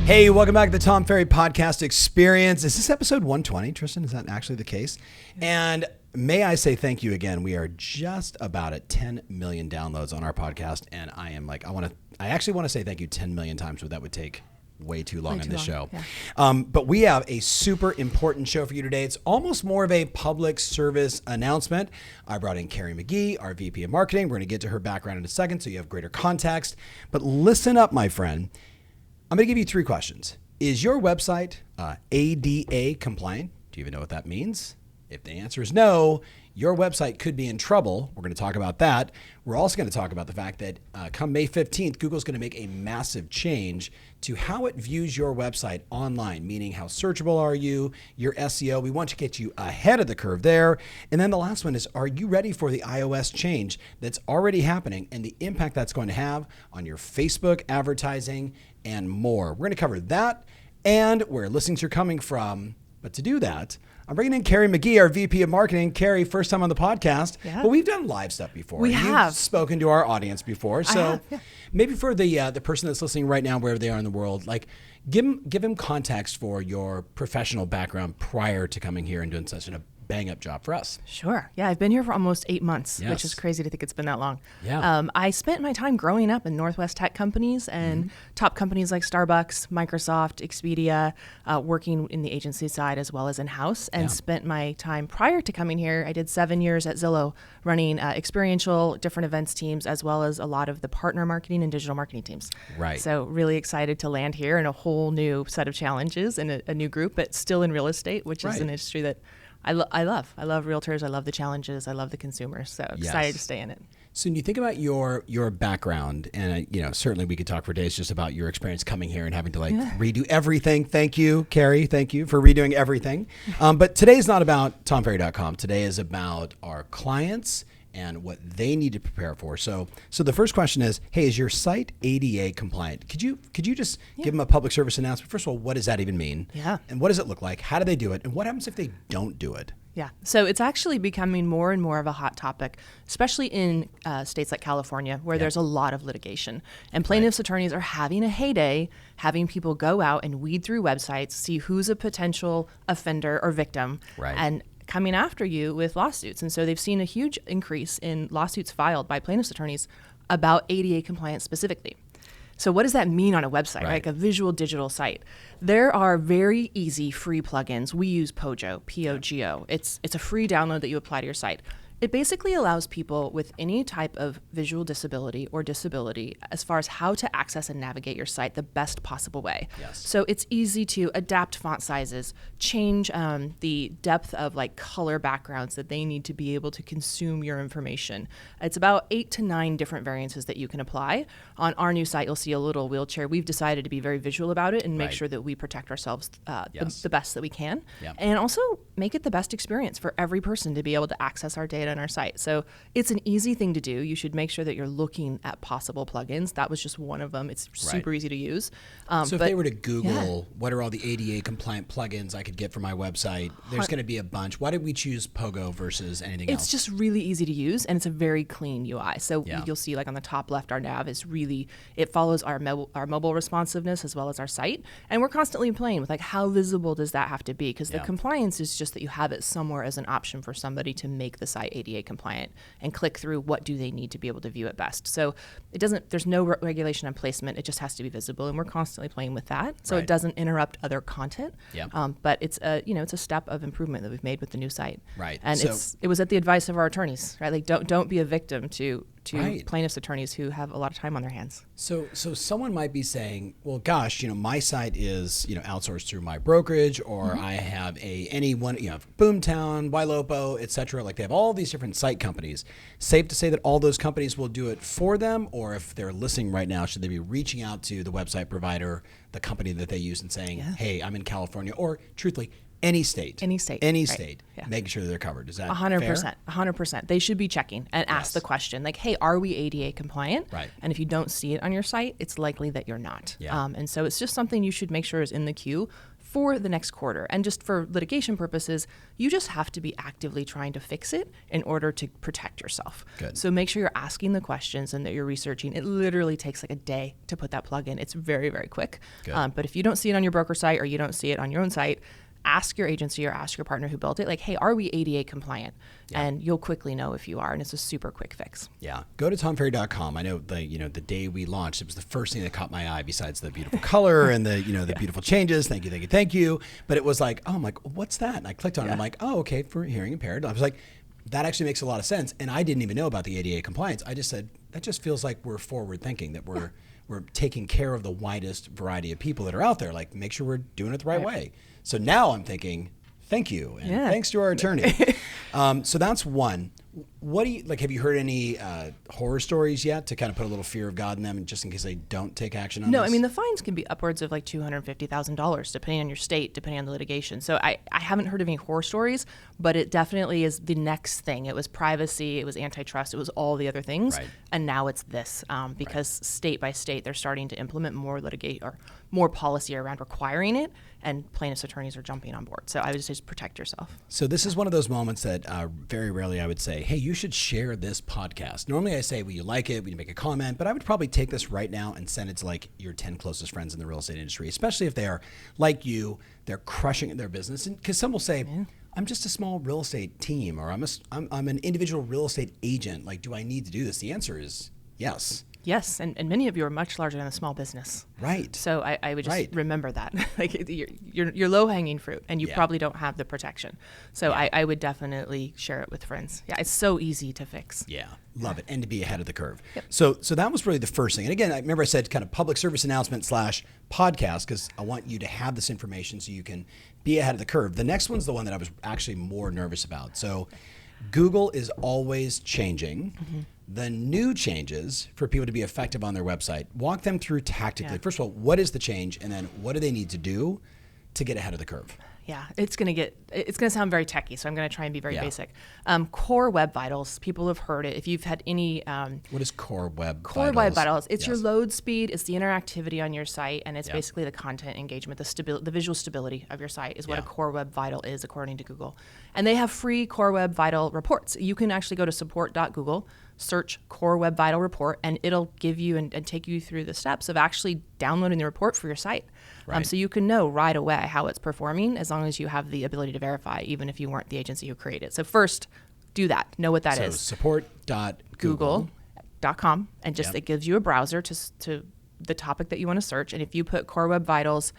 Hey, welcome back to the Tom Ferry Podcast Experience. Is this episode 120, Tristan? Is that actually the case? And may I say thank you again. We are just about at 10 million downloads on our podcast, and I actually want to say thank you 10 million times, but that would take way too long on this show. Yeah. But we have a super important show for you today. It's almost more of a public service announcement. I brought in Keri McGhee, our VP of Marketing. We're going to get to her background in a second so you have greater context. But listen up, my friend. I'm going to give you 3 questions. Is your website ADA compliant? Do you even know what that means? If the answer is no, your website could be in trouble. We're going to talk about that. We're also going to talk about the fact that come May 15th, Google's going to make a massive change to how it views your website online, meaning how searchable are you, your SEO. We want to get you ahead of the curve there. And then the last one is, are you ready for the iOS change that's already happening and the impact that's going to have on your Facebook advertising and more? We're going to cover that and where listings are coming from. But to do that, I'm bringing in Keri McGhee, our VP of Marketing. Keri, first time on the podcast, but we've done live stuff before. You've spoken to our audience before. So maybe for the person that's listening right now, wherever they are in the world, like give them context for your professional background prior to coming here and doing such a bang-up job for us. Sure. Yeah, I've been here for almost 8 months, which is crazy to think it's been that long. Yeah. I spent my time growing up in Northwest tech companies and top companies like Starbucks, Microsoft, Expedia, working in the agency side as well as in-house, and spent my time prior to coming here. I did 7 years at Zillow running experiential, different events teams, as well as a lot of the partner marketing and digital marketing teams. Right. So really excited to land here in a whole new set of challenges and a new group, but still in real estate, which is an industry that I love. I love realtors. I love the challenges. I love the consumers. So excited to stay in it. So when you think about your background, and certainly we could talk for days just about your experience coming here and having to redo everything. Thank you, Keri. Thank you for redoing everything. But today's not about TomFerry.com. Today is about our clients and what they need to prepare for. So the first question is, hey, is your site ADA compliant? Could you just give them a public service announcement? First of all, what does that even mean? Yeah. And what does it look like? How do they do it? And what happens if they don't do it? Yeah. So it's actually becoming more and more of a hot topic, especially in states like California, where there's a lot of litigation. And plaintiffs' attorneys are having a heyday, having people go out and weed through websites, see who's a potential offender or victim, and coming after you with lawsuits. And so they've seen a huge increase in lawsuits filed by plaintiffs' attorneys about ADA compliance specifically. So what does that mean on a website, right? Like a visual digital site? There are very easy free plugins. We use Pogo, P-O-G-O. It's a free download that you apply to your site. It basically allows people with any type of visual disability or disability as far as how to access and navigate your site the best possible way. Yes. So it's easy to adapt font sizes, change the depth of color backgrounds that they need to be able to consume your information. It's about 8 to 9 different variances that you can apply. On our new site, you'll see a little wheelchair. We've decided to be very visual about it and make sure that we protect ourselves the best that we can. Yep. And also make it the best experience for every person to be able to access our data on our site. So it's an easy thing to do. You should make sure that you're looking at possible plugins. That was just one of them. It's super easy to use. So if they were to Google, what are all the ADA compliant plugins I could get for my website, there's going to be a bunch. Why did we choose Pogo versus anything else? It's just really easy to use, and it's a very clean UI. So you'll see on the top left, our nav is really, it follows our mobile responsiveness as well as our site. And we're constantly playing with how visible does that have to be? Because the compliance is just that you have it somewhere as an option for somebody to make the site ADA compliant and click through what do they need to be able to view it best. So there's no regulation on placement. It just has to be visible, and we're constantly playing with that. So it doesn't interrupt other content. But it's a step of improvement that we've made with the new site. Right. And it was at the advice of our attorneys, right? Don't be a victim to plaintiffs' attorneys who have a lot of time on their hands. So someone might be saying, well, gosh, my site is, outsourced through my brokerage, or I have Boomtown, Ylopo, et cetera. They have all these different site companies. Safe to say that all those companies will do it for them, or if they're listening right now, should they be reaching out to the website provider, the company that they use, and saying, hey, I'm in California, or truthfully, any state, making sure that they're covered. Is that 100%, fair? 100%. They should be checking and ask the question, hey, are we ADA compliant? Right. And if you don't see it on your site, it's likely that you're not. Yeah. And so it's just something you should make sure is in the queue for the next quarter. And just for litigation purposes, you just have to be actively trying to fix it in order to protect yourself. Good. So make sure you're asking the questions and that you're researching. It literally takes like a day to put that plug in. It's very, very quick. But if you don't see it on your broker site or you don't see it on your own site, ask your agency or ask your partner who built it, like, hey, are we ADA compliant? Yeah. And you'll quickly know if you are, and it's a super quick fix. Yeah. Go to tomferry.com. I know the day we launched, it was the first thing that caught my eye besides the beautiful color and the beautiful changes. Thank you. But it was like, oh, I'm like, what's that? And I clicked on it. I'm like, oh, okay, for hearing impaired. I was like, that actually makes a lot of sense. And I didn't even know about the ADA compliance. I just said, that just feels like we're forward thinking, that we're taking care of the widest variety of people that are out there. Like, make sure we're doing it the right way. So now I'm thinking, thank you, and thanks to our attorney. So that's one. What do you like? Have you heard any horror stories yet to kind of put a little fear of God in them, just in case they don't take action on this? No, I mean, the fines can be upwards of like $250,000 depending on your state, depending on the litigation. So I haven't heard of any horror stories, but it definitely is the next thing. It was privacy, it was antitrust, it was all the other things, and now it's this because state by state they're starting to implement more more policy around requiring it, and plaintiffs' attorneys are jumping on board. So I would just protect yourself. So this is one of those moments that very rarely I would say, hey, you should share this podcast. Normally I say, will you like it? Will you make a comment? But I would probably take this right now and send it to like your 10 closest friends in the real estate industry, especially if they are like you, they're crushing at their business. And because some will say, I'm just a small real estate team, or I'm an individual real estate agent. Like, do I need to do this? The answer is yes. Yes, and many of you are much larger than a small business. Right. So I would just remember that. Like, you're low-hanging fruit, and you probably don't have the protection. So I would definitely share it with friends. Yeah, it's so easy to fix. Yeah, love it, and to be ahead of the curve. Yep. So that was really the first thing. And again, I remember I said kind of public service announcement / podcast, because I want you to have this information so you can be ahead of the curve. The next one's the one that I was actually more nervous about. So Google is always changing. The new changes for people to be effective on their website. Walk them through tactically. First of all, what is the change? And then what do they need to do to get ahead of the curve? Yeah, it's going to sound very techy, so I'm going to try and be very basic. Core Web Vitals, people have heard it. If you've had any... what is Core Web Vitals? Core Web Vitals, it's your load speed, it's the interactivity on your site, and it's basically the content engagement, the visual stability of your site is what a Core Web Vital is, according to Google. And they have free Core Web Vital reports. You can actually go to support.google, search Core Web Vital report, and it'll give you and take you through the steps of actually downloading the report for your site. So you can know right away how it's performing as long as you have the ability to verify, even if you weren't the agency who created it. So first, do that. Know what that is. So support.google.com, and just it gives you a browser to the topic that you want to search. And if you put Core Web Vitals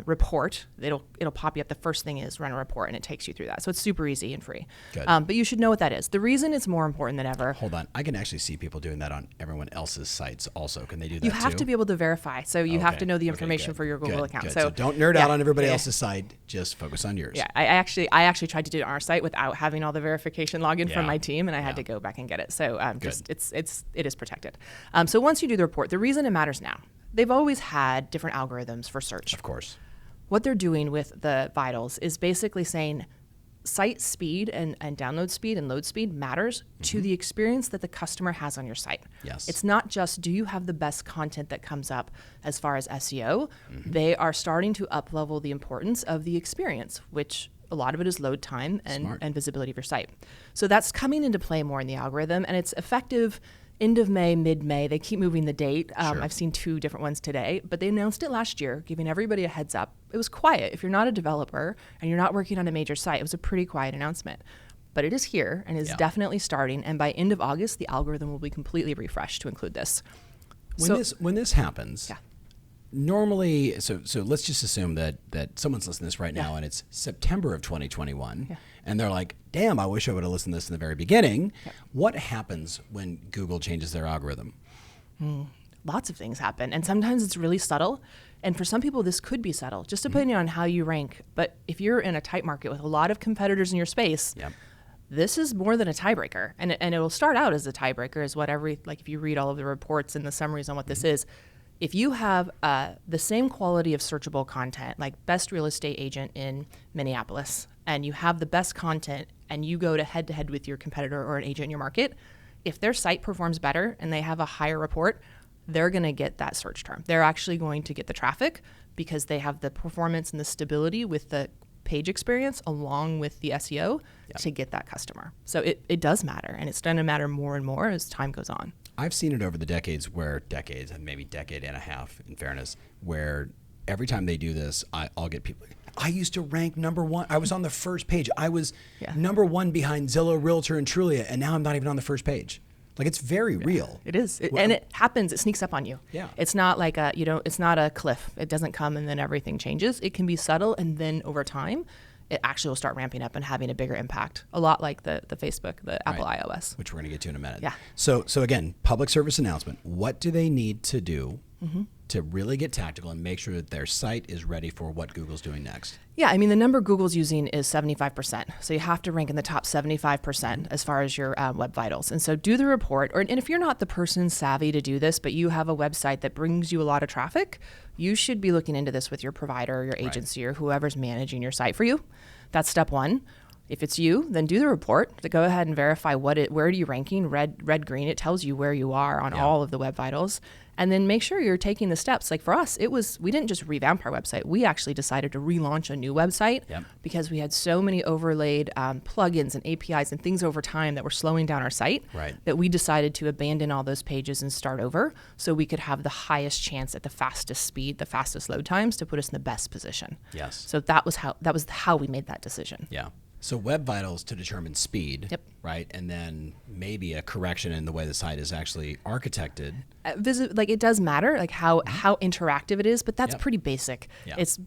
report, it'll pop you up. The first thing is run a report, and it takes you through that. So it's super easy and free. Good. But you should know what that is. The reason it's more important than ever. Hold on. I can actually see people doing that on everyone else's sites also. Can they do that You have to be able to verify. So you have to know the information for your Google account. Good. So don't nerd out on everybody else's site. Just focus on yours. Yeah. I actually tried to do it on our site without having all the verification login from my team, and I had to go back and get it. So it is protected. So once you do the report, the reason it matters now, they've always had different algorithms for search. Of course. What they're doing with the vitals is basically saying site speed and download speed and load speed matters to the experience that the customer has on your site. Yes. It's not just do you have the best content that comes up as far as SEO. They are starting to up-level the importance of the experience, which a lot of it is load time and visibility of your site. So that's coming into play more in the algorithm, and it's effective end of May, mid-May. They keep moving the date. I've seen 2 different ones today, but they announced it last year, giving everybody a heads up. It was quiet. If you're not a developer and you're not working on a major site, it was a pretty quiet announcement. But it is here and is definitely starting. And by end of August, the algorithm will be completely refreshed to include this. When this happens, normally, so let's just assume that someone's listening to this right now and it's September of 2021, and they're like, damn, I wish I would have listened to this in the very beginning. What happens when Google changes their algorithm? Lots of things happen, and sometimes it's really subtle. And for some people, this could be subtle, just depending on how you rank. But if you're in a tight market with a lot of competitors in your space, this is more than a tiebreaker. And it will start out as a tiebreaker, is if you read all of the reports and the summaries on what this is. If you have the same quality of searchable content, like best real estate agent in Minneapolis, and you have the best content, and you go to head with your competitor or an agent in your market, if their site performs better and they have a higher report, they're going to get that search term. They're actually going to get the traffic because they have the performance and the stability with the page experience along with the SEO to get that customer. So it does matter, and it's going to matter more and more as time goes on. I've seen it over the decades, and maybe decade and a half in fairness, where every time they do this, I'll get people, I used to rank number one. I was on the first page. I was number one behind Zillow, Realtor, and Trulia, and now I'm not even on the first page. Like, it's very real. It is. And it happens. It sneaks up on you. Yeah. It's not like it's not a cliff. It doesn't come and then everything changes. It can be subtle, and then over time, it actually will start ramping up and having a bigger impact. A lot like the Facebook, the Apple iOS. Which we're going to get to in a minute. Yeah. So again, public service announcement. What do they need to do to really get tactical and make sure that their site is ready for what Google's doing next? Yeah, I mean, the number Google's using is 75%. So you have to rank in the top 75% as far as your web vitals. And so do the report. And if you're not the person savvy to do this, but you have a website that brings you a lot of traffic, you should be looking into this with your provider or your agency or whoever's managing your site for you. That's step one. If it's you, then do the report to go ahead and verify where are you ranking, red, green. It tells you where you are on all of the web vitals. And then make sure you're taking the steps. Like for us, we didn't just revamp our website. We actually decided to relaunch a new website because we had so many overlaid plugins and APIs and things over time that were slowing down our site that we decided to abandon all those pages and start over so we could have the highest chance at the fastest speed, the fastest load times to put us in the best position. Yes. So that was how we made that decision. Yeah. So web vitals to determine speed, right? And then maybe a correction in the way the site is actually architected. It does matter, like how interactive it is, but that's pretty basic. Yeah. It's,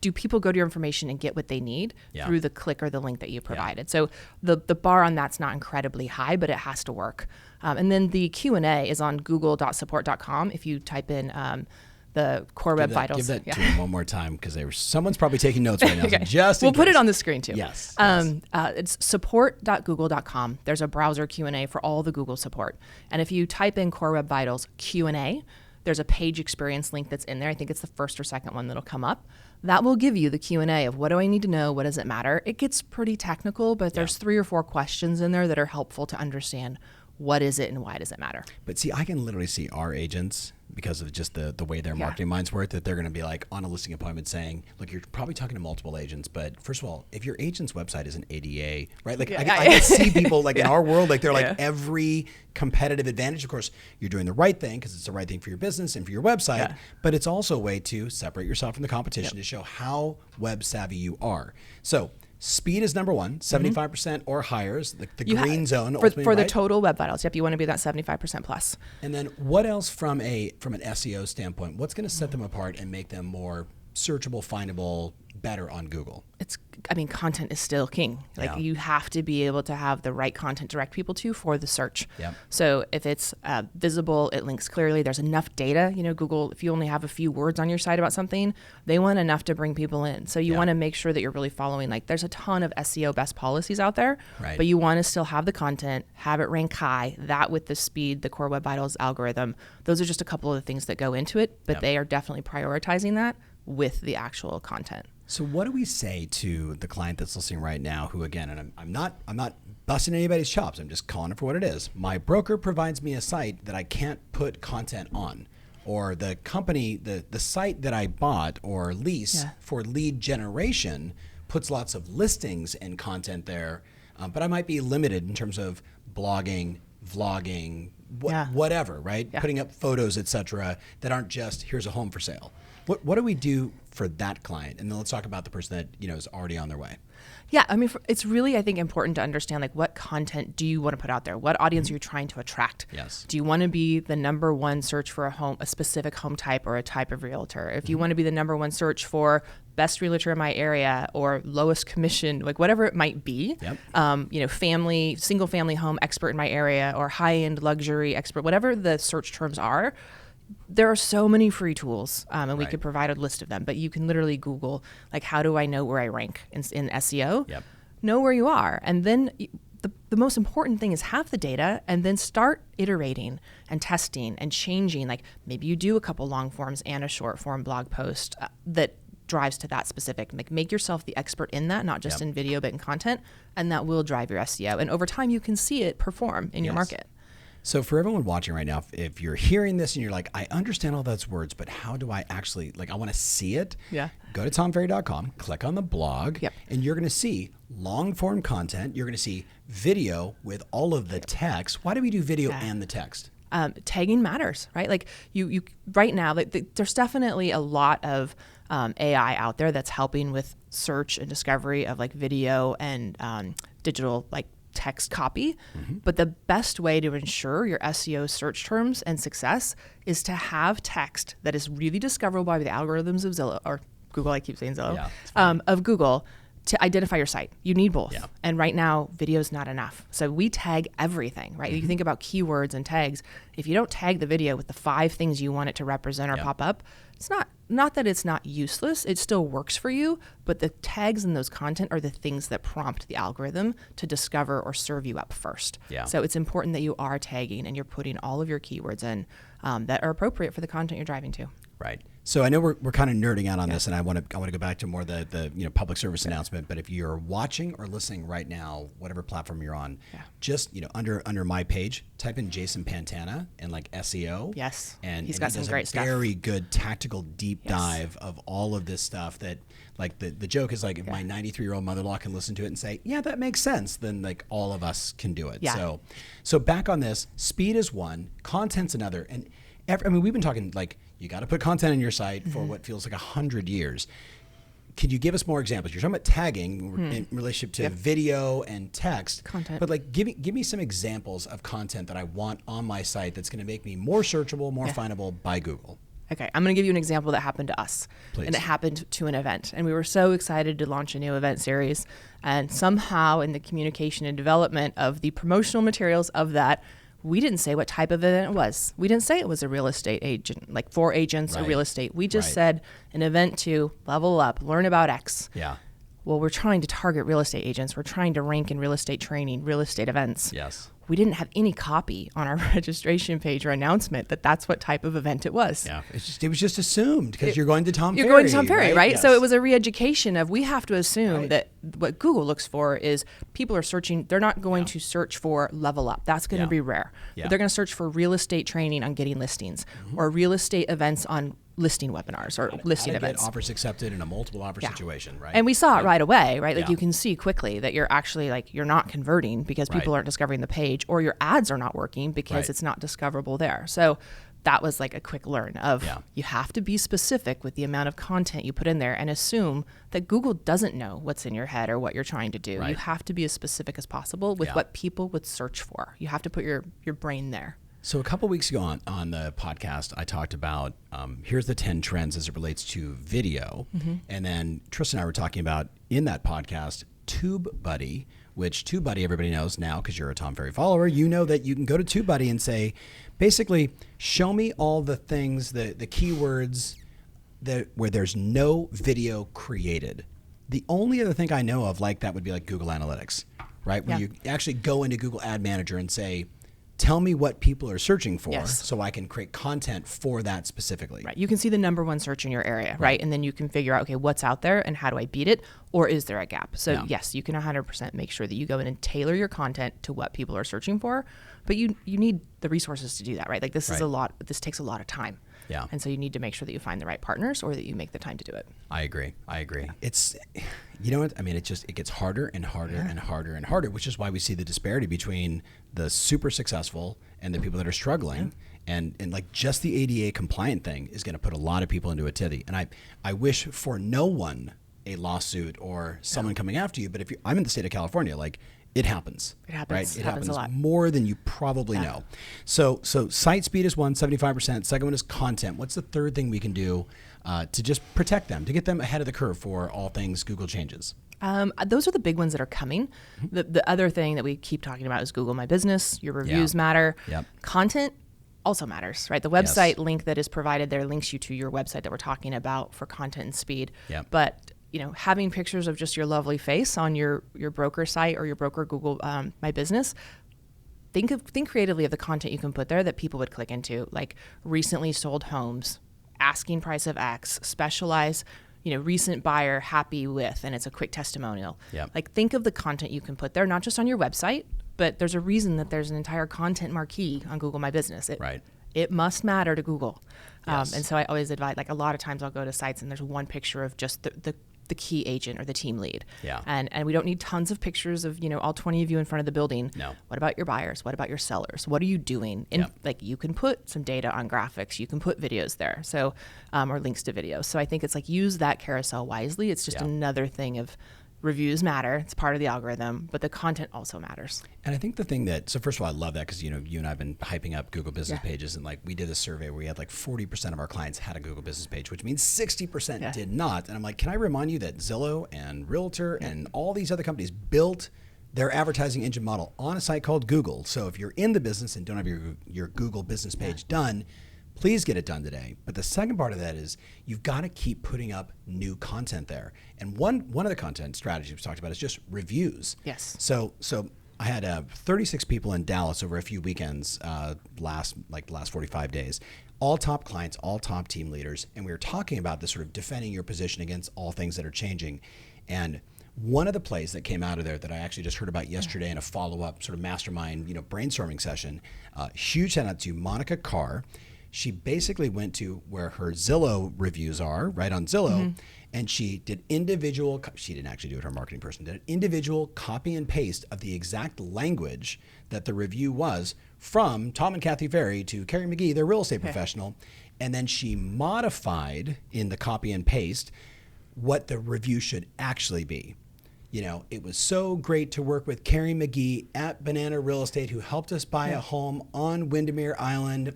do people go to your information and get what they need through the click or the link that you provided? So the bar on that's not incredibly high, but it has to work. And then the Q&A is on google.support.com. If you type in the core web vitals. Give that to them one more time, because someone's probably taking notes right now. Okay. So we'll put it on the screen too. Yes. It's support.google.com. There's a browser Q&A for all the Google support. And if you type in core web vitals Q&A, there's a page experience link that's in there. I think it's the first or second one that'll come up. That will give you the Q&A of what do I need to know? What does it matter? It gets pretty technical, but there's 3 or 4 questions in there that are helpful to understand what is it and why does it matter. But see, I can literally see our agents, because of just the way their marketing minds work, that they're going to be like on a listing appointment saying, look, you're probably talking to multiple agents, but first of all, if your agent's website is an ADA, right? Like I can see people like in our world, like they're like every competitive advantage. Of course, you're doing the right thing because it's the right thing for your business and for your website, but it's also a way to separate yourself from the competition to show how web savvy you are. So speed is number one, 75% or higher is the green zone. For the total web vitals. Yep, you want to be that 75% plus. And then what else from an SEO standpoint, what's going to set them apart and make them more searchable, findable, better on Google? Content is still king. You have to be able to have the right content direct people to for the search. Yep. So if it's visible, it links clearly, there's enough data. Google, if you only have a few words on your site about something, they want enough to bring people in. So you want to make sure that you're really following, there's a ton of SEO best policies out there, but you want to still have the content, have it rank high, that with the speed, the core web vitals algorithm. Those are just a couple of the things that go into it, but they are definitely prioritizing that with the actual content. So what do we say to the client that's listening right now who, again, and I'm not busting anybody's chops, I'm just calling it for what it is. My broker provides me a site that I can't put content on, or the company, the site that I bought or lease for lead generation puts lots of listings and content there, but I might be limited in terms of blogging, vlogging, whatever, right? Yeah. Putting up photos, etc., that aren't just here's a home for sale. What do we do for that client? And then let's talk about the person that is already on their way. Yeah, it's really, I think, important to understand what content do you want to put out there? What audience are you trying to attract? Yes. Do you want to be the number one search for a specific home type or a type of realtor? If you want to be the number one search for best realtor in my area or lowest commission, whatever it might be, single family home expert in my area or high end luxury expert, whatever the search terms are. There are so many free tools, and we could provide a list of them, but you can literally Google, how do I know where I rank in SEO? Yep. Know where you are. And then the most important thing is have the data and then start iterating and testing and changing. Maybe you do a couple long forms and a short form blog post that drives to that specific. Make yourself the expert in that, not just in video, but in content, and that will drive your SEO. And over time, you can see it perform in your market. So for everyone watching right now, if you're hearing this and you're like, I understand all those words, but how do I actually, I want to see it? Yeah. Go to tomferry.com, click on the blog, and you're going to see long form content. You're going to see video with all of the text. Why do we do video and the text? Tagging matters, right? Like you right now, there's definitely a lot of AI out there that's helping with search and discovery of like video and digital text copy. But the best way to ensure your SEO search terms and success is to have text that is really discoverable by the algorithms of Zillow or Google. I keep saying Zillow, of Google, to identify your site. You need both. Yeah. And right now, video is not enough. So we tag everything, right? You think about keywords and tags. If you don't tag the video with the 5 things you want it to represent or pop up, it's not that it's not useless. It still works for you, but the tags in those content are the things that prompt the algorithm to discover or serve you up first. Yeah. So it's important that you are tagging and you're putting all of your keywords in that are appropriate for the content you're driving to. Right. So I know we're kind of nerding out on this, and I want to go back to more the public service announcement. But if you're watching or listening right now, whatever platform you're on, just under my page, type in Jason Pantana and SEO. Yes. And he's got some great stuff. Very good tactical deep dive of all of this stuff that the joke is if my 93-year-old mother-in-law can listen to it and say, yeah, that makes sense, then all of us can do it. Yeah. So back on this, speed is one, content's another, and we've been talking you got to put content in your site for what feels like 100 years. Could you give us more examples? You're talking about tagging in relationship to video and text. Content. But give me some examples of content that I want on my site that's going to make me more searchable, more findable by Google. Okay, I'm going to give you an example that happened to us. Please. And it happened to an event. And we were so excited to launch a new event series. And somehow in the communication and development of the promotional materials of that, we didn't say what type of event it was. We didn't say it was a real estate agent, for agents or real estate. We just said an event to level up, learn about X. Yeah. Well, we're trying to target real estate agents. We're trying to rank in real estate training, real estate events. Yes. We didn't have any copy on our registration page or announcement that that's what type of event it was. Yeah, it was just assumed because you're going to Tom Ferry. You're going to Tom Ferry, right? Yes. So it was a re-education of we have to assume that what Google looks for is people are searching. They're not going to search for level up. That's going to be rare. Yeah. But they're going to search for real estate training on getting listings or real estate events on listing webinars or listing events. Get offers accepted in a multiple offer situation, right? And we saw it right away, right? You can see quickly that you're actually you're not converting because people aren't discovering the page, or your ads are not working because it's not discoverable there. So that was a quick learn of you have to be specific with the amount of content you put in there and assume that Google doesn't know what's in your head or what you're trying to do. Right. You have to be as specific as possible with what people would search for. You have to put your brain there. So a couple weeks ago on the podcast, I talked about here's the 10 trends as it relates to video. And then Tristan and I were talking about in that podcast, TubeBuddy, which TubeBuddy everybody knows now because you're a Tom Ferry follower. You know that you can go to TubeBuddy and say, basically, show me all the things, the keywords where there's no video created. The only other thing I know of like that would be Google Analytics, right? Where you actually go into Google Ad Manager and say, tell me what people are searching for so I can create content for that specifically. Right. You can see the number one search in your area, right? And then you can figure out, okay, what's out there and how do I beat it? Or is there a gap? So yes, you can 100% make sure that you go in and tailor your content to what people are searching for, but you need the resources to do that, right? This is a lot, this takes a lot of time. Yeah. And so you need to make sure that you find the right partners or that you make the time to do it. I agree. Yeah. It's, you know what? I mean, it gets harder and harder and harder and harder, which is why we see the disparity between the super successful and the people that are struggling. And just the ADA compliant thing is going to put a lot of people into a tizzy. And I wish for no one a lawsuit or someone coming after you. But if I'm in the state of California, it happens. It happens. Right? It happens a lot. More than you probably know. So site speed is 75%. Second one is content. What's the third thing we can do to just protect them, to get them ahead of the curve for all things Google changes? Those are the big ones that are coming. The other thing that we keep talking about is Google My Business. Your reviews matter. Yep. Content also matters, right? The website link that is provided there links you to your website that we're talking about for content and speed. Yep. But having pictures of just your lovely face on your broker site or your broker Google My Business, think creatively of the content you can put there that people would click into, like recently sold homes, asking price of X, specialize, recent buyer happy with, and it's a quick testimonial. Yep. Think of the content you can put there, not just on your website, but there's a reason that there's an entire content marquee on Google My Business. Right. It must matter to Google. Yes. And so I always advise, like a lot of times I'll go to sites and there's one picture of just the key agent or the team lead. Yeah. And we don't need tons of pictures of, all 20 of you in front of the building. No. What about your buyers? What about your sellers? What are you doing? And like you can put some data on graphics, you can put videos there. So, or links to videos. So I think it's like use that carousel wisely. It's just another thing of reviews matter. It's part of the algorithm, but the content also matters. And I think the thing so first of all, I love that because, you and I have been hyping up Google business pages, and like we did a survey where we had like 40% of our clients had a Google business page, which means 60% did not. And I'm like, can I remind you that Zillow and Realtor and all these other companies built their advertising engine model on a site called Google. So if you're in the business and don't have your Google business page done, please get it done today. But the second part of that is you've got to keep putting up new content there. And one of the content strategies we talked about is just reviews. Yes. So I had 36 people in Dallas over a few weekends, last 45 days, all top clients, all top team leaders. And we were talking about this sort of defending your position against all things that are changing. And one of the plays that came out of there that I actually just heard about yesterday in a follow-up sort of mastermind, brainstorming session, huge shout out to Monica Carr. She basically went to where her Zillow reviews are, right on Zillow, and she did she didn't actually do it, her marketing person did an individual copy and paste of the exact language that the review was from Tom and Kathy Ferry to Keri McGhee, their real estate professional, and then she modified in the copy and paste what the review should actually be. It was so great to work with Keri McGhee at Banana Real Estate, who helped us buy a home on Windermere Island.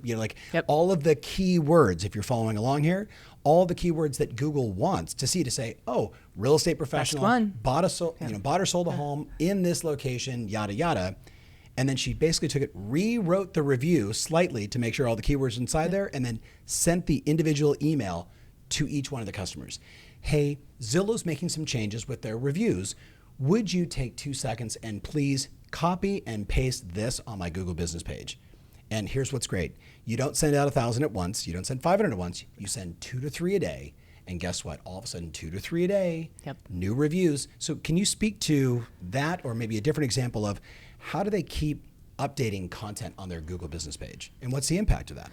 All of the key words, if you're following along here, all the keywords that Google wants to see to say, oh, real estate professional bought or sold a home in this location, yada yada. And then she basically took it, rewrote the review slightly to make sure all the keywords inside there, and then sent the individual email to each one of the customers. Hey, Zillow's making some changes with their reviews. Would you take 2 seconds and please copy and paste this on my Google business page? And here's what's great. You don't send out 1,000 at once. You don't send 500 at once. You send 2 to 3 a day. And guess what? All of a sudden, 2 to 3 a day, new reviews. So can you speak to that, or maybe a different example of how do they keep updating content on their Google business page? And what's the impact of that?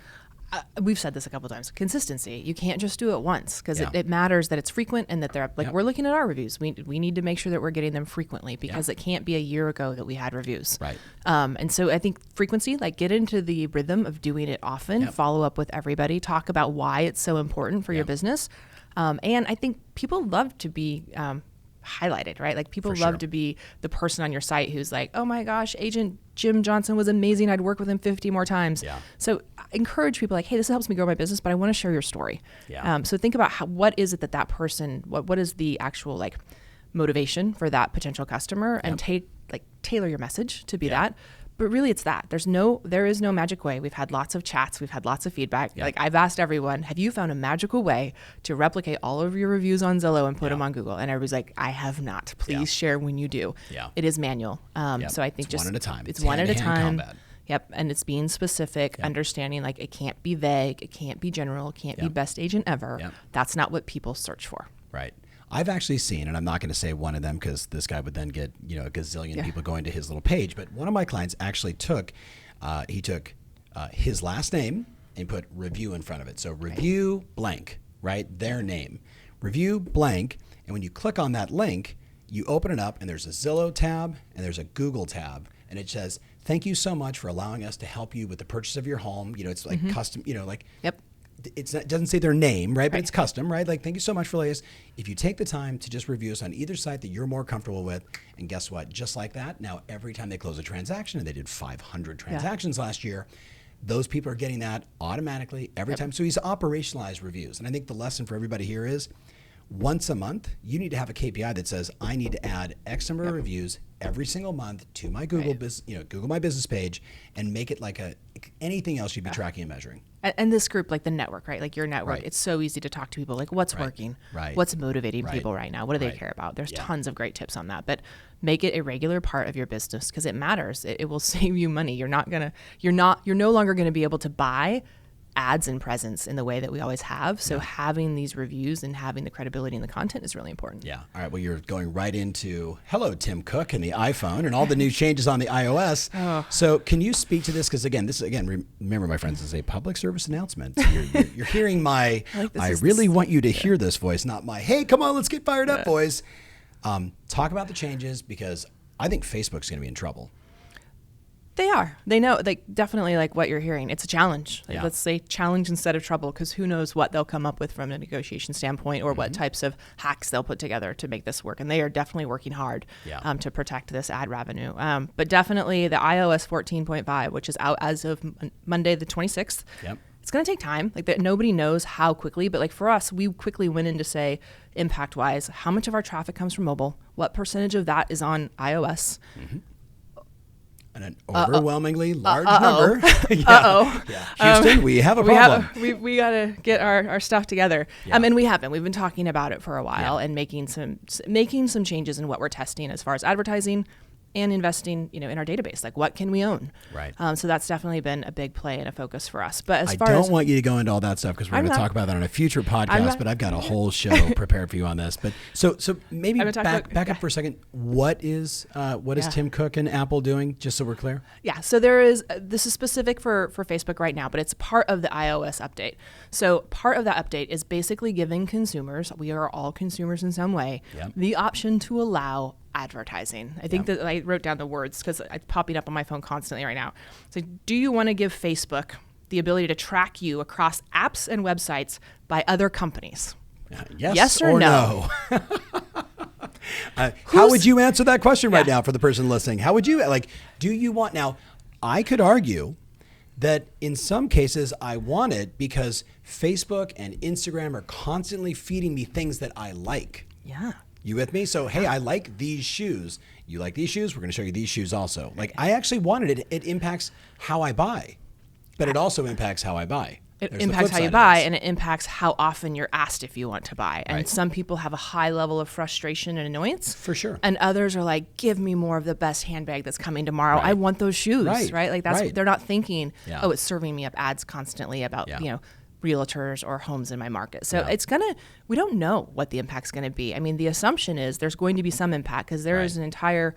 We've said this a couple of times. Consistency. You can't just do it once because it matters that it's frequent and that they're we're looking at our reviews. We need to make sure that we're getting them frequently because it can't be a year ago that we had reviews. Right. And so I think frequency, get into the rhythm of doing it often, follow up with everybody, talk about why it's so important for your business. And I think people love to be highlighted, right? People love to be the person on your site who's like, oh my gosh, Agent Jim Johnson was amazing. I'd work with him 50 more times. Yeah. So encourage people hey, this helps me grow my business, but I want to share your story. Yeah. So think about what is it that person, what is the actual motivation for that potential customer, and tailor your message to be that. But really it's that. There is no magic way. We've had lots of chats. We've had lots of feedback. I've asked everyone, have you found a magical way to replicate all of your reviews on Zillow and put them on Google? And everybody's like, I have not. Please share when you do. Yeah. It is manual. So I think it's one at a time. It's one at a time. Combat. Yep. And it's being specific, understanding it can't be vague. It can't be general. It can't be best agent ever. Yep. That's not what people search for. Right. I've actually seen, and I'm not going to say one of them because this guy would then get a gazillion people going to his little page. But one of my clients actually took his last name and put review in front of it. So review blank, right? Their name, review blank. And when you click on that link, you open it up and there's a Zillow tab and there's a Google tab, and it says, "Thank you so much for allowing us to help you with the purchase of your home." It's custom. Yep. It doesn't say their name, right? But it's custom, right? Thank you so much for letting us. If you take the time to just review us on either site that you're more comfortable with, and guess what? Just like that, now every time they close a transaction, and they did 500 transactions last year, those people are getting that automatically every time. So he's operationalized reviews. And I think the lesson for everybody here is once a month, you need to have a KPI that says, I need to add X number of reviews every single month to my Google Google My Business page, and make it like anything else you'd be tracking and measuring. And this group, the network, right? Your network, it's so easy to talk to people. What's working? Right. What's motivating people right now? What do they care about? There's tons of great tips on that. But make it a regular part of your business because it matters. It will save you money. You're no longer going to be able to buy ads and presence in the way that we always have. So having these reviews and having the credibility in the content is really important. Yeah. All right. Well, you're going right into hello, Tim Cook and the iPhone and all the new changes on the iOS. So can you speak to this? Because remember, my friends, this is a public service announcement. You're hearing my, I really want you to hear this voice, not my, hey, come on, let's get fired up voice. Talk about the changes, because I think Facebook's going to be in trouble. They are. They know. They definitely, like what you're hearing. It's a challenge. Like, Yeah. let's say challenge instead of trouble, because who knows what they'll come up with from a negotiation standpoint, or what types of hacks they'll put together to make this work. And they are definitely working hard to protect this ad revenue. But definitely the iOS 14.5, which is out as of Monday the 26th. Yep. It's going to take time. Like, that, nobody knows how quickly, but like for us, we quickly went in to say, impact wise, how much of our traffic comes from mobile? What percentage of that is on iOS? An overwhelmingly large number. Yeah. Houston, we have a problem. We got to get our stuff together. And we have been. We've been talking about it for a while and making some changes in what we're testing as far as advertising and investing, in our database. Like, what can we own? Right. So that's definitely been a big play and a focus for us. But as I far as don't want you to go into all that stuff, because we're going to talk about that on a future podcast, but I've got a whole show prepared for you on this. But so maybe back up for a second. What is Tim Cook and Apple doing, just so we're clear? Yeah, so this is specific for Facebook right now, but it's part of the iOS update. So part of that update is basically giving consumers, we are all consumers in some way, the option to allow advertising. I think that I wrote down the words because it's popping up on my phone constantly right now. So, do you want to give Facebook the ability to track you across apps and websites by other companies? Yes or no? How would you answer that question right now for the person listening? How would you, do you want, now, I could argue that in some cases I want it because Facebook and Instagram are constantly feeding me things that I like. Yeah. You with me? So, hey, I like these shoes. You like these shoes? We're going to show you these shoes also. Like, I actually wanted it. It impacts how I buy, but it also impacts how I buy. It impacts how you buy, and it impacts how often you're asked if you want to buy. And some people have a high level of frustration and annoyance. For sure. And others are like, give me more of the best handbag that's coming tomorrow. I want those shoes, right? Like, that's they're not thinking, oh, it's serving me up ads constantly about, realtors or homes in my market. So we don't know what the impact's going to be. I mean, the assumption is there's going to be some impact, because there is an entire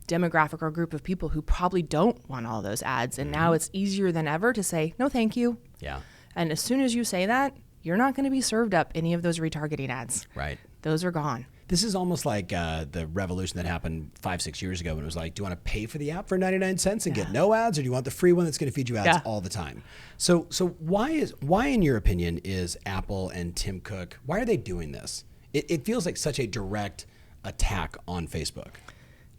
demographic or group of people who probably don't want all those ads. And now it's easier than ever to say, no, thank you. Yeah. And as soon as you say that, you're not going to be served up any of those retargeting ads. Right. Those are gone. This is almost like the revolution that happened 5-6 years ago, when it was like, do you want to pay for the app for 99 cents and get no ads, or do you want the free one that's going to feed you ads all the time? So why in your opinion is Apple and Tim Cook, why are they doing this? It feels like such a direct attack on Facebook.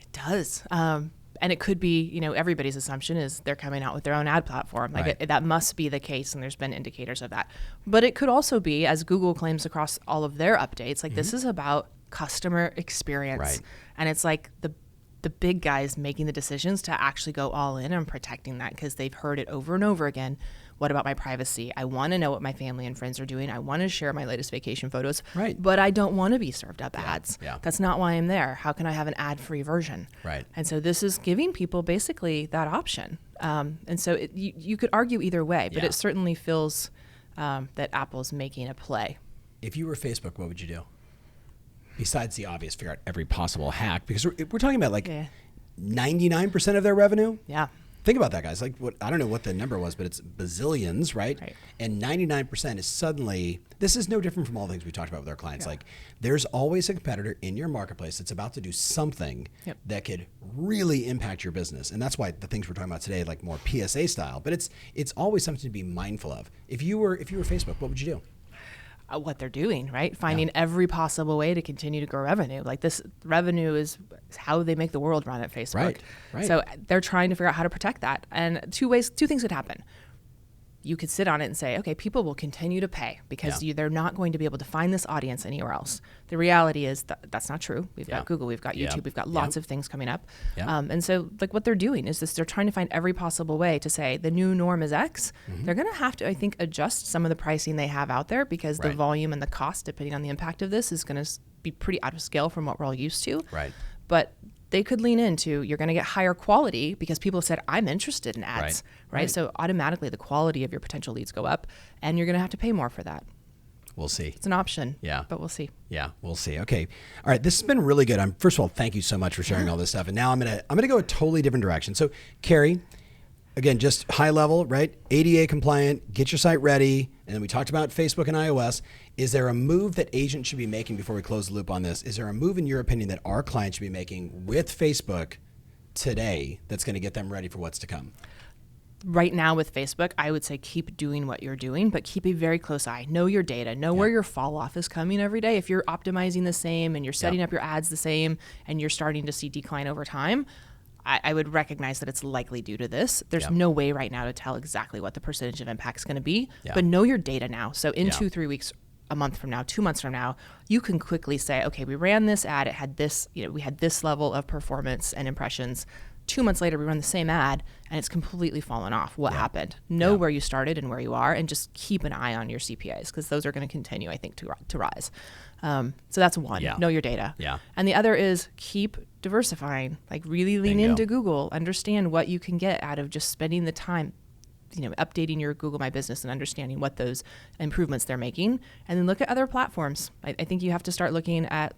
It does. And it could be, everybody's assumption is they're coming out with their own ad platform. That must be the case, and there's been indicators of that. But it could also be, as Google claims across all of their updates, this is about customer experience. Right. And it's like the big guys making the decisions to actually go all in on protecting that, because they've heard it over and over again. What about my privacy? I want to know what my family and friends are doing. I want to share my latest vacation photos, but I don't want to be served up ads. Yeah. That's not why I'm there. How can I have an ad-free version? Right. And so this is giving people basically that option. And so you could argue either way, but it certainly feels that Apple's making a play. If you were Facebook, what would you do? Besides the obvious, figure out every possible hack, because we're talking about 99% of their revenue. Yeah. Think about that, guys. I don't know what the number was, but it's bazillions, right? And 99% is suddenly, this is no different from all the things we talked about with our clients. There's always a competitor in your marketplace that's about to do something that could really impact your business. And that's why the things we're talking about today, like more PSA style, but it's always something to be mindful of. If you were Facebook, what would you do? What they're doing, right? Finding every possible way to continue to grow revenue. Like, this revenue is how they make the world run at Facebook. Right. So they're trying to figure out how to protect that. And two things could happen. You could sit on it and say, okay, people will continue to pay because they're not going to be able to find this audience anywhere else. The reality is that's not true. We've got Google, we've got YouTube, we've got lots of things coming up. And so what they're doing is they're trying to find every possible way to say the new norm is X. They're going to have to, I think, adjust some of the pricing they have out there, because the volume and the cost, depending on the impact of this, is going to be pretty out of scale from what we're all used to. Right. But they could lean into, you're going to get higher quality because people said, I'm interested in ads, right? So automatically the quality of your potential leads go up, and you're going to have to pay more for that. We'll see. It's an option. Yeah. But we'll see. Yeah, we'll see. Okay. All right. This has been really good. First of all, thank you so much for sharing all this stuff. And now I'm gonna go a totally different direction. So, Keri, again, just high level, right? ADA compliant, get your site ready. And then we talked about Facebook and iOS. Is there a move that agents should be making before we close the loop on this? Is there a move in your opinion that our clients should be making with Facebook today that's going to get them ready for what's to come? Right now with Facebook, I would say keep doing what you're doing, but keep a very close eye. Know your data. Know where your fall off is coming every day. If you're optimizing the same and you're setting up your ads the same and you're starting to see decline over time, I would recognize that it's likely due to this. There's no way right now to tell exactly what the percentage of impact is going to be, but know your data now. So in 2-3 weeks, a month from now, 2 months from now, you can quickly say, okay, we ran this ad. It had this, we had this level of performance and impressions. 2 months later, we run the same ad and it's completely fallen off. What happened? Know where you started and where you are, and just keep an eye on your CPAs because those are going to continue, I think, to rise. So that's one. Know your data. And the other is keep diversifying. Like really lean into Google. Understand what you can get out of just spending the time, updating your Google My Business and understanding what those improvements they're making. And then look at other platforms. I think you have to start looking at,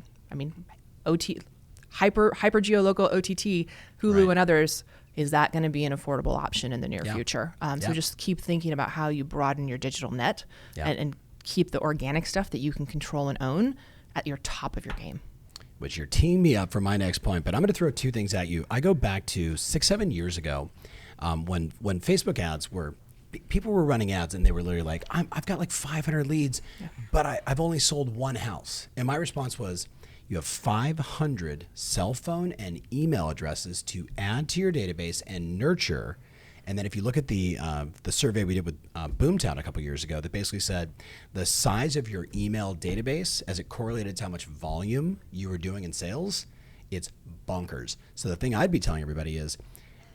hyper geolocal OTT, Hulu and others. Is that going to be an affordable option in the near future? So just keep thinking about how you broaden your digital net and keep the organic stuff that you can control and own at your top of your game. Which you're teeing me up for my next point, but I'm going to throw two things at you. I go back to 6-7 years ago when Facebook ads people were running ads and they were literally like, I've got like 500 leads, but I've only sold one house. And my response was, you have 500 cell phone and email addresses to add to your database and nurture. And then if you look at the survey we did with Boomtown a couple years ago, that basically said the size of your email database as it correlated to how much volume you were doing in sales, it's bonkers. So the thing I'd be telling everybody is,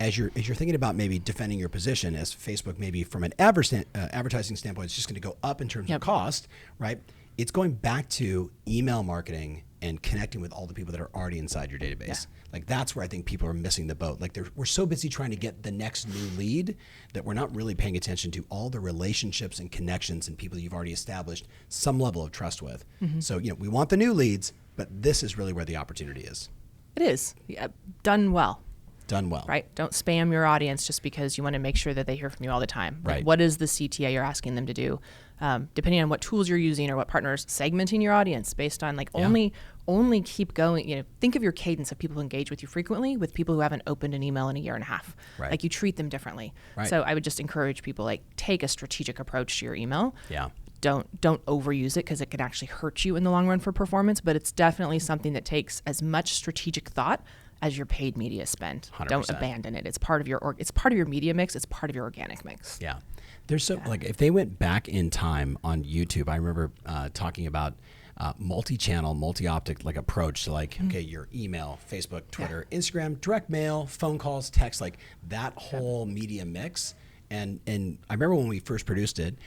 as you're thinking about maybe defending your position as Facebook, maybe from an advertising standpoint, it's just going to go up in terms of cost, right? It's going back to email marketing and connecting with all the people that are already inside your database. Like that's where I think people are missing the boat. Like we're so busy trying to get the next new lead that we're not really paying attention to all the relationships and connections and people you've already established some level of trust with. So, we want the new leads, but this is really where the opportunity is. It is. Done well. Done well. Right? Don't spam your audience just because you want to make sure that they hear from you all the time. Like, what is the CTA you're asking them to do? Depending on what tools you're using or what partners, segmenting your audience based on only keep going. Think of your cadence of people who engage with you frequently with people who haven't opened an email in a year and a half. Like you treat them differently. So I would just encourage people, take a strategic approach to your email. Don't overuse it because it can actually hurt you in the long run for performance, but it's definitely something that takes as much strategic thought as your paid media spend. 100%. Don't abandon it. It's part of your media mix. It's part of your organic mix. There's if they went back in time on YouTube, I remember talking about multi-channel, multi-optic approach to okay, your email, Facebook, Twitter, Instagram, direct mail, phone calls, text, that whole media mix. And I remember when we first produced it,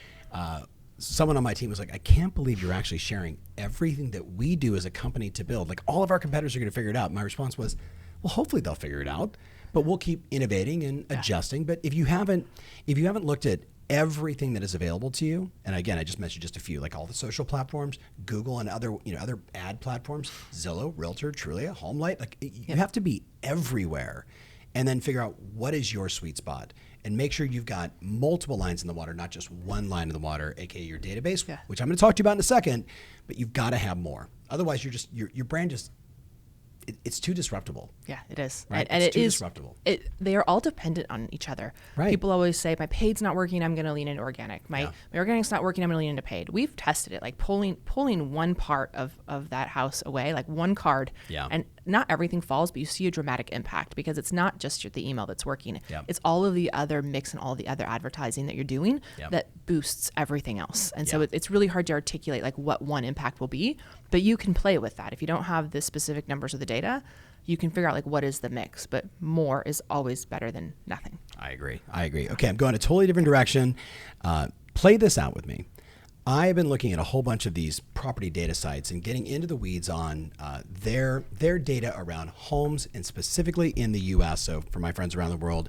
someone on my team was like, I can't believe you're actually sharing everything that we do as a company to build. All of our competitors are going to figure it out. My response was, well, hopefully they'll figure it out, but we'll keep innovating and adjusting. But if you haven't looked at everything that is available to you, and again, I just mentioned just a few, all the social platforms, Google and other ad platforms, Zillow, Realtor, Trulia, HomeLight, you have to be everywhere, and then figure out what is your sweet spot. And make sure you've got multiple lines in the water, not just one line in the water, aka your database, which I'm going to talk to you about in a second. But you've got to have more. Otherwise, your brand it's too disruptible. Yeah, it is. Right? And it's it too is disruptible. They are all dependent on each other. Right. People always say, my paid's not working, I'm going to lean into organic. My organic's not working, I'm going to lean into paid. We've tested it, pulling one part of that house away, one card. And not everything falls, but you see a dramatic impact because it's not just the email that's working. It's all of the other mix and all the other advertising that you're doing that boosts everything else. And so it's really hard to articulate what one impact will be, but you can play with that. If you don't have the specific numbers of the data, you can figure out what is the mix, but more is always better than nothing. I agree. Okay, I'm going a totally different direction. Play this out with me. I've been looking at a whole bunch of these property data sites and getting into the weeds on their data around homes, and specifically in the U.S. So for my friends around the world,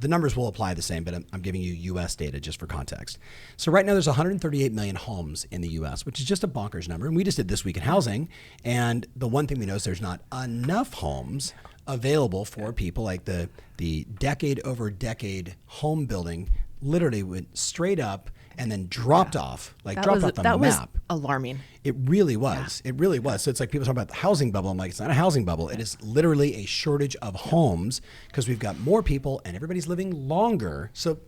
the numbers will apply the same, but I'm giving you U.S. data just for context. So right now there's 138 million homes in the U.S., which is just a bonkers number. And we just did This Week in Housing. And the one thing we know is there's not enough homes available for people. Like the decade over decade home building literally went straight up and then dropped off, dropped off the map. That was alarming. It really was. Yeah. It really was. So it's like people talk about the housing bubble. I'm like, it's not a housing bubble. It is literally a shortage of homes because we've got more people and everybody's living longer. So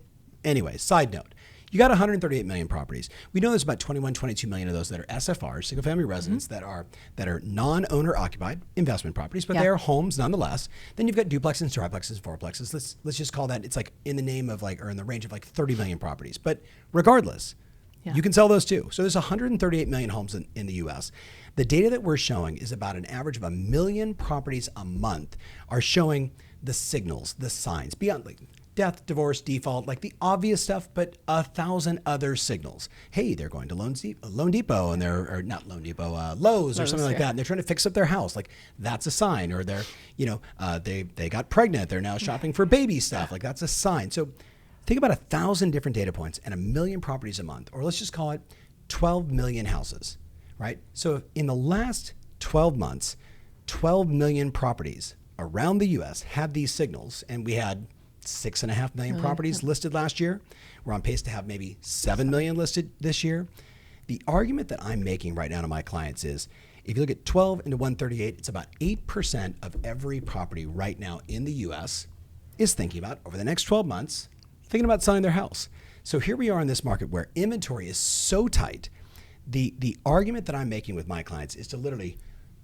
anyway, side note. You got 138 million properties. We know there's about 21, 22 million of those that are SFRs, single family residents, that are non-owner occupied investment properties, but they are homes nonetheless. Then you've got duplexes, triplexes, fourplexes. Let's just call that, it's like in the name of or in the range of 30 million properties. But regardless, you can sell those too. So there's 138 million homes in the US. The data that we're showing is about an average of 1 million properties a month are showing the signals, the signs, beyond death, divorce, default, the obvious stuff, but 1,000 other signals. Hey, they're going to Loan Depot and or not Loan Depot, Lowe's or something like that, and they're trying to fix up their house. That's a sign. Or they're, they got pregnant. They're now shopping for baby stuff. That's a sign. So think about 1,000 different data points and 1 million properties a month, or let's just call it 12 million houses, right? So in the last 12 months, 12 million properties around the U.S. had these signals, and we had 6.5 million properties listed last year. We're on pace to have maybe 7 million listed this year. The argument that I'm making right now to my clients is, if you look at 12 into 138, it's about 8% of every property right now in the U.S. is thinking about, over the next 12 months, thinking about selling their house. So here we are in this market where inventory is so tight. The argument that I'm making with my clients is to literally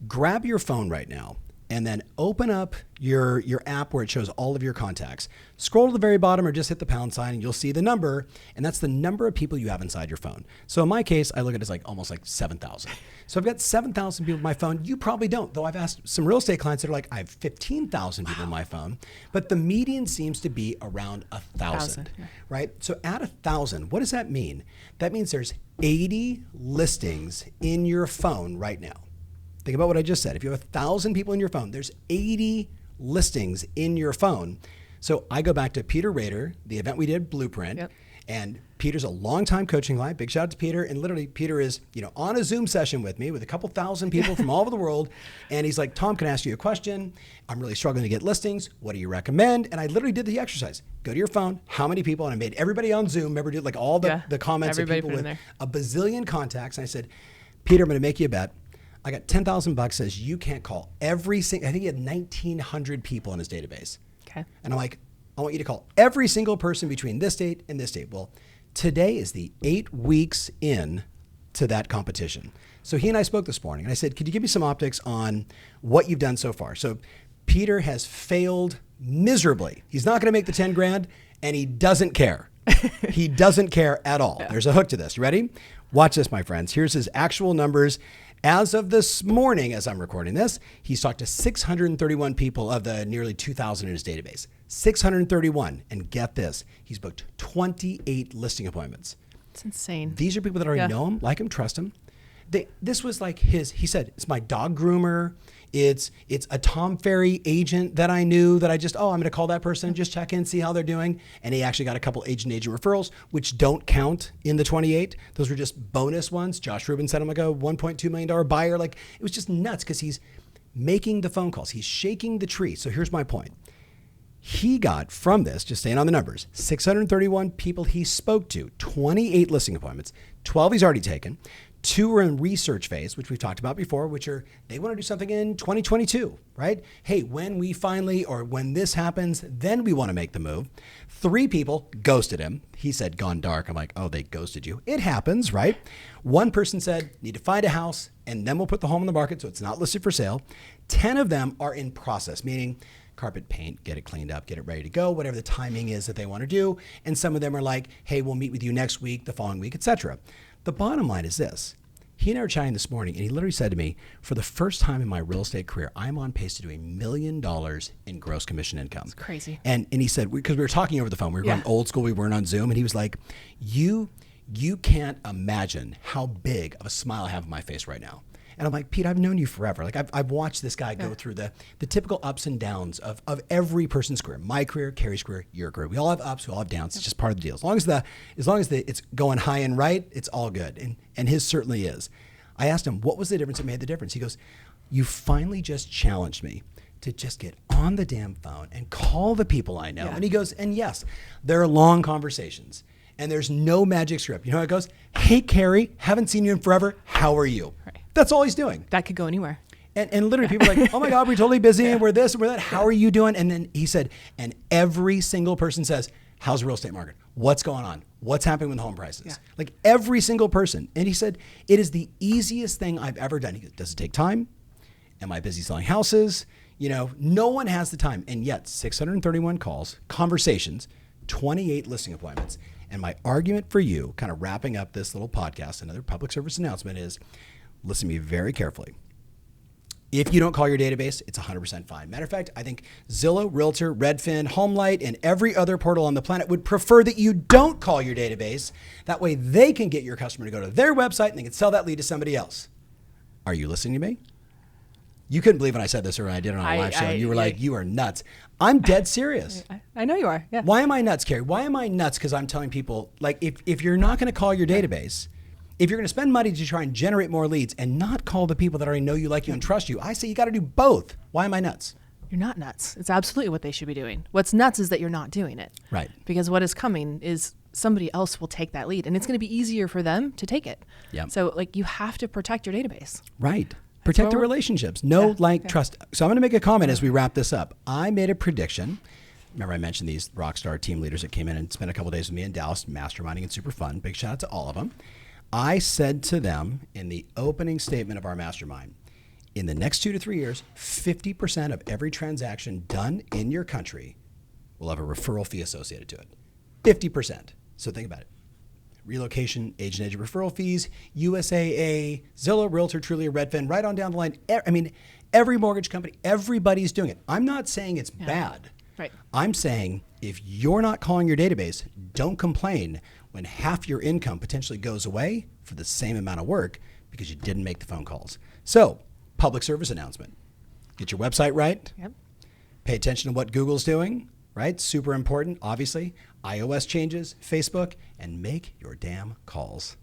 grab your phone right now and then open up your app where it shows all of your contacts. Scroll to the very bottom or just hit the pound sign and you'll see the number, and that's the number of people you have inside your phone. So in my case, I look at it as almost 7,000. So I've got 7,000 people in my phone. You probably don't, though I've asked some real estate clients that are I have 15,000 people in my phone, but the median seems to be around 1,000, right? So at 1,000, what does that mean? That means there's 80 listings in your phone right now. Think about what I just said. If you have 1,000 people in your phone, there's 80 listings in your phone. So I go back to Peter Rader, the event we did, Blueprint, and Peter's a longtime coaching client. Big shout out to Peter. And literally, Peter is on a Zoom session with me with a couple thousand people from all over the world. And he's like, Tom, can I ask you a question? I'm really struggling to get listings. What do you recommend? And I literally did the exercise. Go to your phone. How many people? And I made everybody on Zoom. Remember, did all the comments of people with a bazillion contacts. And I said, Peter, I'm going to make you a bet. I got $10,000 says you can't call every single, I think he had 1,900 people in his database. Okay. And I'm like, I want you to call every single person between this date and this date. Well, today is the 8 weeks in to that competition. So he and I spoke this morning and I said, could you give me some optics on what you've done so far? So Peter has failed miserably. He's not going to make the 10 grand and he doesn't care. He doesn't care at all. Yeah. There's a hook to this. You ready? Watch this, my friends. Here's his actual numbers. As of this morning, as I'm recording this, he's talked to 631 people of the nearly 2,000 in his database. 631. And get this, he's booked 28 listing appointments. It's insane. These are people that already know him, like him, trust him. This was he said, it's my dog groomer. It's a Tom Ferry agent that I knew that I'm going to call that person, just check in, see how they're doing. And he actually got a couple agent referrals, which don't count in the 28. Those were just bonus ones. Josh Rubin sent him a $1.2 million buyer. It was just nuts because he's making the phone calls. He's shaking the tree. So here's my point. He got from this, just staying on the numbers, 631 people he spoke to, 28 listing appointments, 12 he's already taken. 2 are in research phase, which we've talked about before, which are, they want to do something in 2022, right? Hey, when this happens, then we want to make the move. 3 people ghosted him. He said, gone dark. I'm like, oh, they ghosted you. It happens, right? 1 person said, need to find a house and then we'll put the home on the market so it's not listed for sale. 10 of them are in process, meaning carpet, paint, get it cleaned up, get it ready to go, whatever the timing is that they want to do. And some of them are like, hey, we'll meet with you next week, the following week, etc. The bottom line is this. He and I were chatting this morning, and he literally said to me, for the first time in my real estate career, I'm on pace to do $1 million in gross commission income. It's crazy. And he said, because we were talking over the phone, we were going old school, we weren't on Zoom, and he was like, you you can't imagine how big of a smile I have on my face right now. And I'm like, Pete, I've known you forever. Like I've watched this guy go through the typical ups and downs of every person's career. My career, Keri's career, your career. We all have ups, we all have downs. It's just part of the deal. As long as it's going high and right, it's all good. And his certainly is. I asked him, what was the difference that made the difference? He goes, you finally just challenged me to just get on the damn phone and call the people I know. Yeah. And he goes, and yes, there are long conversations. And there's no magic script. You know how it goes? Hey, Keri, haven't seen you in forever. How are you? Right. That's all he's doing. That could go anywhere. And literally people are like, oh my God, we're totally busy and we're this and we're that. How are you doing? And then he said, and every single person says, how's the real estate market? What's going on? What's happening with home prices? Yeah. Like every single person. And he said, it is the easiest thing I've ever done. He goes, does it take time? Am I busy selling houses? You know, no one has the time. And yet 631 calls, conversations, 28 listing appointments. And my argument for you, kind of wrapping up this little podcast, another public service announcement is, listen to me very carefully. If you don't call your database, it's 100% fine. Matter of fact, I think Zillow, Realtor, Redfin, HomeLight, and every other portal on the planet would prefer that you don't call your database. That way they can get your customer to go to their website and they can sell that lead to somebody else. Are you listening to me? You couldn't believe when I said this or when I did it on a live show. And you were like, you are nuts. I'm dead serious. I know you are. Yeah. Why am I nuts, Keri? Why am I nuts? Because I'm telling people, like, if you're not going to call your database, if you're going to spend money to try and generate more leads and not call the people that already know you, like you, and trust you, I say you got to do both. Why am I nuts? You're not nuts. It's absolutely what they should be doing. What's nuts is that you're not doing it. Right. Because what is coming is somebody else will take that lead, and it's going to be easier for them to take it. Yeah. So, like, you have to protect your database. Right. Protect the relationships. Trust. So I'm going to make a comment as we wrap this up. I made a prediction. Remember I mentioned these rock star team leaders that came in and spent a couple of days with me in Dallas, masterminding and super fun. Big shout out to all of them. I said to them in the opening statement of our mastermind, in the next 2 to 3 years, 50% of every transaction done in your country will have a referral fee associated to it. 50%. So think about it. Relocation, agent referral fees, USAA, Zillow, Realtor, Trulia, Redfin, right on down the line. I mean, every mortgage company, everybody's doing it. I'm not saying it's bad. Right. I'm saying if you're not calling your database, don't complain when half your income potentially goes away for the same amount of work because you didn't make the phone calls. So, public service announcement. Get your website right. Yep. Pay attention to what Google's doing, right? Super important, obviously. iOS changes, Facebook, and make your damn calls.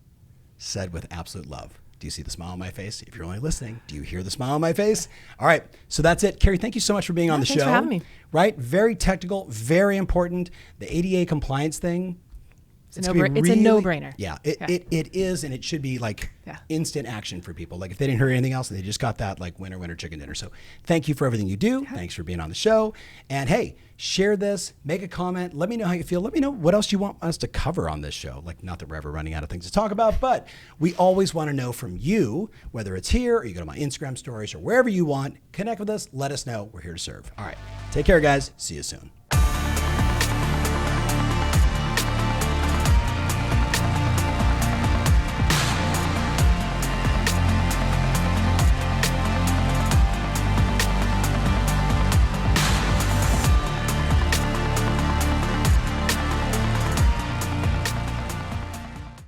Said with absolute love. Do you see the smile on my face? If you're only listening, do you hear the smile on my face? All right, so that's it. Keri, thank you so much for being on the show. Thanks for having me. Right, very technical, very important. The ADA compliance thing. It's a no-brainer. Yeah, it is, and it should be like instant action for people. Like if they didn't hear anything else, they just got that like winner chicken dinner. So thank you for everything you do. Yeah. Thanks for being on the show. And hey, share this, make a comment. Let me know how you feel. Let me know what else you want us to cover on this show. Like not that we're ever running out of things to talk about, but we always want to know from you, whether it's here or you go to my Instagram stories or wherever you want. Connect with us. Let us know. We're here to serve. All right. Take care, guys. See you soon.